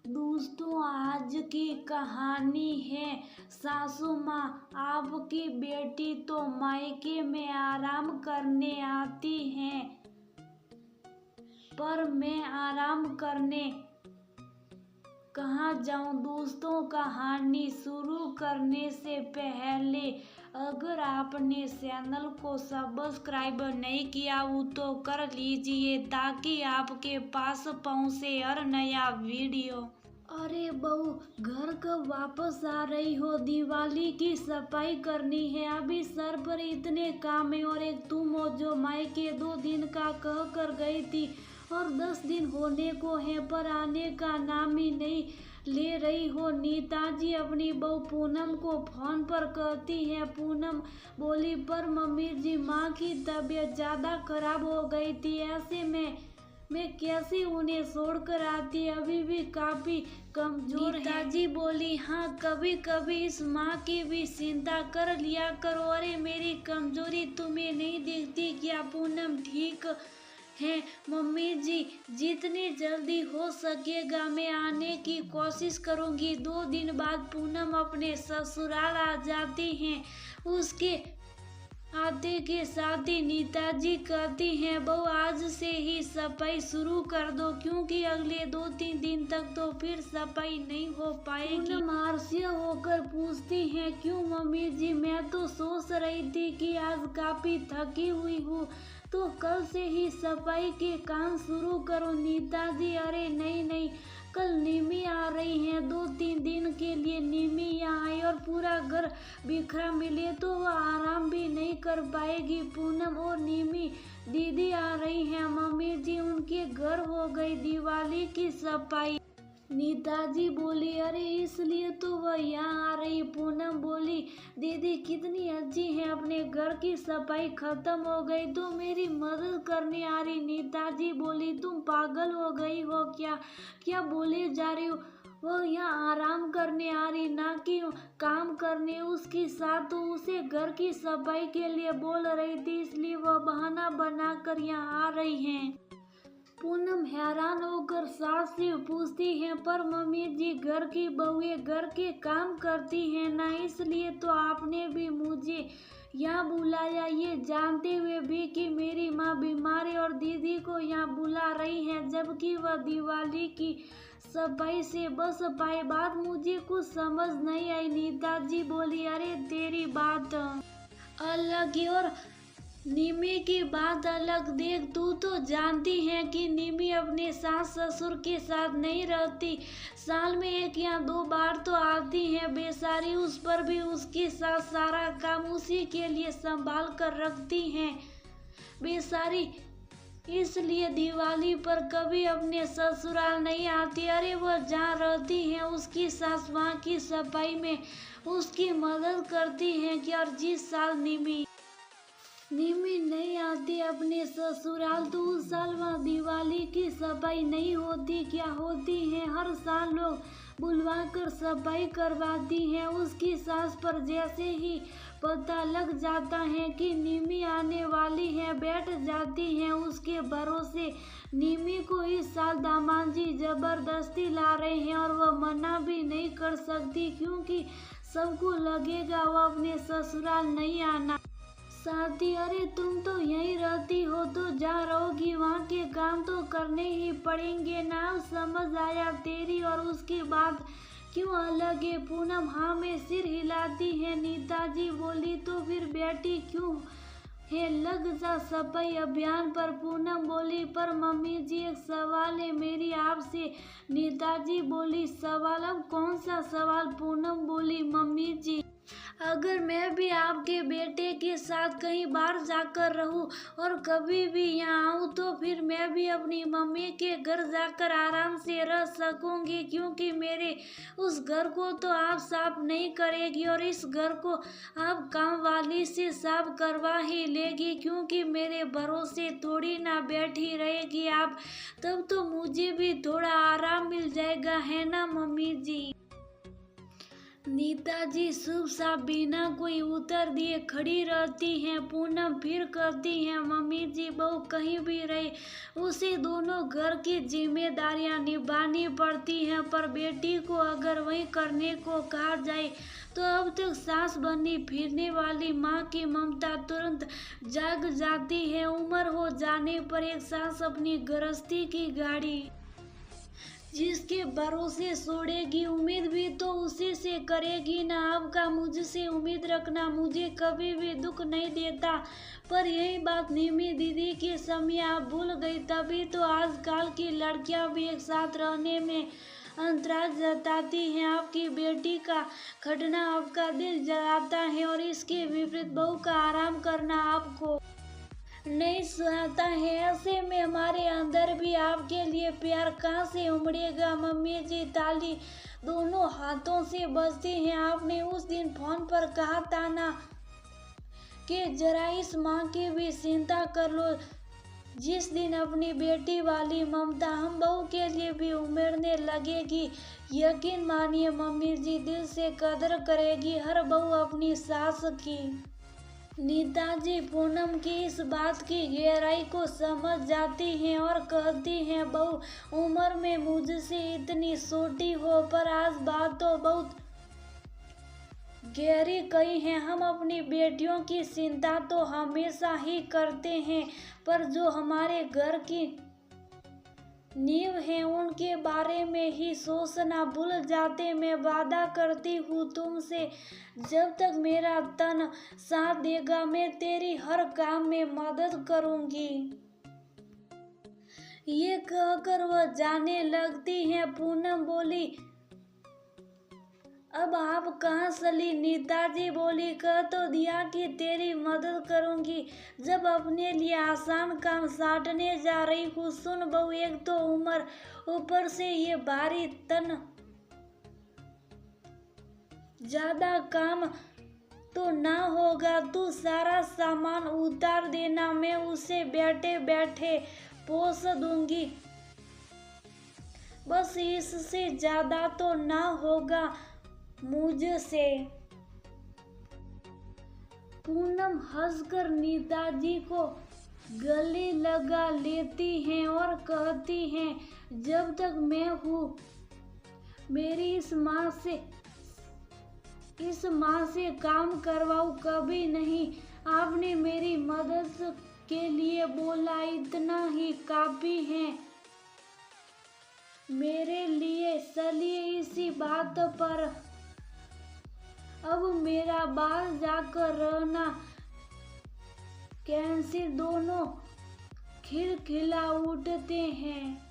दोस्तों, आज की कहानी है सासू माँ। आपकी बेटी तो मायके में आराम करने आती है, पर मैं आराम करने कहाँ जाऊँ। दोस्तों, कहानी शुरू करने से पहले अगर आपने चैनल को सब्सक्राइब नहीं किया हो तो कर लीजिए, ताकि आपके पास पहुँचे हर नया वीडियो। अरे बहू, घर कब वापस आ रही हो? दिवाली की सफाई करनी है, अभी सर पर इतने काम है। और एक तुम हो जो मायके 2 दिन का कह कर गई थी और 10 दिन होने को है, पर आने का नाम ही नहीं ले रही हो। नीताजी अपनी बहू पूनम को फोन पर कहती है। पूनम बोली, पर मम्मी जी, माँ की तबीयत ज्यादा खराब हो गई थी, ऐसे में मैं कैसे उन्हें छोड़कर आती, अभी भी काफी कमजोर है। नीताजी बोली, हाँ, कभी कभी इस माँ की भी चिंता कर लिया करो। अरे मेरी कमजोरी तुम्हें नहीं दिखती क्या? पूनम ठीक है मम्मी जी, जितनी जल्दी हो सकेगा मैं आने की कोशिश करूंगी। 2 दिन बाद पूनम अपने ससुराल आ जाती हैं। उसके आते के साथ ही नीताजी कहती हैं, बहू आज से ही सफाई शुरू कर दो, क्योंकि अगले 2-3 दिन तक तो फिर सफाई नहीं हो पाएगी। पूनम हास्य होकर पूछती हैं, क्यों मम्मी जी? मैं तो सोच रही थी कि आज काफी थकी हुई हूँ, तो कल से ही सफाई के काम शुरू करो। नीताजी, अरे नहीं नहीं, कल निमी आ रही है, 2-3 दिन के लिए निमी यहाँ आई और पूरा घर बिखरा मिले तो वह आराम भी नहीं कर पाएगी। पूनम और निमी दीदी आ रही हैं मम्मी जी, उनके घर हो गई दिवाली की सफाई। नीताजी बोली, अरे इसलिए तो वह यहाँ आ रही। पूनम बोली, दीदी कितनी अच्छी है, अपने घर की सफाई खत्म हो गई तो मेरी मदद करने आ रही। नीताजी बोली, तुम पागल हो गई हो क्या? क्या बोले जा रही हो? वह यहाँ आराम करने आ रही, ना कि काम करने। उसकी सास तो उसे घर की सफाई के लिए बोल रही थी, इसलिए वह बहाना बनाकर यहाँ आ रही हैं। पूनम हैरान होकर सास से पूछती है, पर मम्मी जी, घर की बहुएं घर के काम करती हैं ना, इसलिए तो आपने भी मुझे यहाँ बुलाया, ये जानते हुए भी कि मेरी माँ बीमार है और दीदी को यहाँ बुला रही है, जबकि वह दिवाली की सफाई से बच पाए। बात मुझे कुछ समझ नहीं आई। नीताजी बोली, अरे तेरी बात अलग है और निमी की बात अलग। देख, तू तो जानती है कि निमी अपने सास ससुर के साथ नहीं रहती, साल में 1 या 2 बार तो आती है बेचारी। उस पर भी उसके साथ सारा काम उसी के लिए संभाल कर रखती हैं बेचारी, इसलिए दिवाली पर कभी अपने ससुराल नहीं आती। अरे वह जहाँ रहती है उसकी सास वहाँ की सफाई में उसकी मदद करती है कि, और जिस साल निमी नहीं आती अपने ससुराल तो उस साल वहाँ दिवाली की सफाई नहीं होती। क्या होती है, हर साल लोग बुलवा कर सफाई करवाती हैं। उसकी सास पर जैसे ही पता लग जाता है कि निमी आने वाली है, बैठ जाती हैं उसके भरोसे। निमी को इस साल दामाद जी जबरदस्ती ला रहे हैं और वह मना भी नहीं कर सकती, क्योंकि सबको लगेगा वह अपने ससुराल नहीं आना। साथी, अरे तुम तो यहीं रहती हो तो जहाँ रहोगी वहाँ के काम तो करने ही पड़ेंगे ना। समझ आया तेरी और उसकी बात क्यों अलग है। पूनम हाँ में सिर हिलाती है। नीताजी बोली, तो फिर बेटी क्यों है, लग जा सफाई अभियान पर। पूनम बोली, पर मम्मी जी एक सवाल है मेरी आपसे। नीताजी बोली, सवाल? अब कौन सा सवाल? पूनम बोली, मम्मी जी, अगर मैं भी आपके बेटे के साथ कहीं बाहर जाकर रहूं और कभी भी यहाँ आऊँ तो फिर मैं भी अपनी मम्मी के घर जाकर आराम से रह सकूंगी, क्योंकि मेरे उस घर को तो आप साफ नहीं करेगी और इस घर को आप काम वाली से साफ करवा ही लेगी, क्योंकि मेरे भरोसे थोड़ी ना बैठी रहेगी आप। तब तो मुझे भी थोड़ा आराम मिल जाएगा, है ना मम्मी जी? नीताजी शुभ सा बिना कोई उत्तर दिए खड़ी रहती हैं। पूनम फिर कहती हैं, मम्मी जी बहू कहीं भी रहे उसे दोनों घर की जिम्मेदारियां निभानी पड़ती हैं, पर बेटी को अगर वही करने को कहा जाए तो अब तक सांस बनी फिरने वाली माँ की ममता तुरंत जाग जाती है। उम्र हो जाने पर एक सांस अपनी गृहस्थी की गाड़ी जिसके भरोसे छोड़ेगी, उम्मीद भी तो उसी से करेगी ना। आपका मुझसे उम्मीद रखना मुझे कभी भी दुख नहीं देता, पर यही बात निमी दीदी के समय आप भूल गई, तभी तो आजकल की लड़कियां भी एक साथ रहने में अंतराज जताती हैं। आपकी बेटी का खटना आपका दिल जलाता है और इसके विपरीत बहू का आराम करना आपको नहीं सुहाता है। ऐसे में हमारे अंदर भी आपके लिए प्यार कहाँ से उमड़ेगा। मम्मी जी ताली दोनों हाथों से बजती हैं। आपने उस दिन फोन पर कहा था ना कि जरा इस माँ की भी चिंता कर लो। जिस दिन अपनी बेटी वाली ममता हम बहू के लिए भी उमड़ने लगेगी, यकीन मानिए मम्मी जी दिल से कदर करेगी हर बहू अपनी सास की। नीताजी पूनम की इस बात की गहराई को समझ जाती हैं और कहती हैं, बहू उम्र में मुझसे इतनी छोटी हो पर आज बात तो बहुत गहरी कही है। हम अपनी बेटियों की चिंता तो हमेशा ही करते हैं, पर जो हमारे घर की नींव है उनके बारे में ही सोचना भूल जाते। मैं वादा करती हूँ तुमसे, जब तक मेरा तन साथ देगा मैं तेरी हर काम में मदद करूँगी। ये कहकर वह जाने लगती है। पूनम बोली, अब आप कहाँ चली? नीताजी बोली, कह तो दिया कि तेरी मदद करूंगी, जब अपने लिए आसान काम साटने जा रही हूँ। सुन बहू, एक तो उम्र, ऊपर से ये भारी तन, ज्यादा काम तो ना होगा। तू सारा सामान उतार देना, मैं उसे बैठे बैठे पोस दूंगी, बस इससे ज्यादा तो ना होगा मुझसे। पूनम हंसकर नीताजी को गले लगा लेती हैं और कहती हैं, जब तक मैं हूँ मेरी इस माँ से काम करवाऊँ कभी नहीं। आपने मेरी मदद के लिए बोला, इतना ही काफी है मेरे लिए। चलिए इसी बात पर अब मेरा बाहर जाकर रहना कैंसिल। दोनों खिलखिला उठते हैं।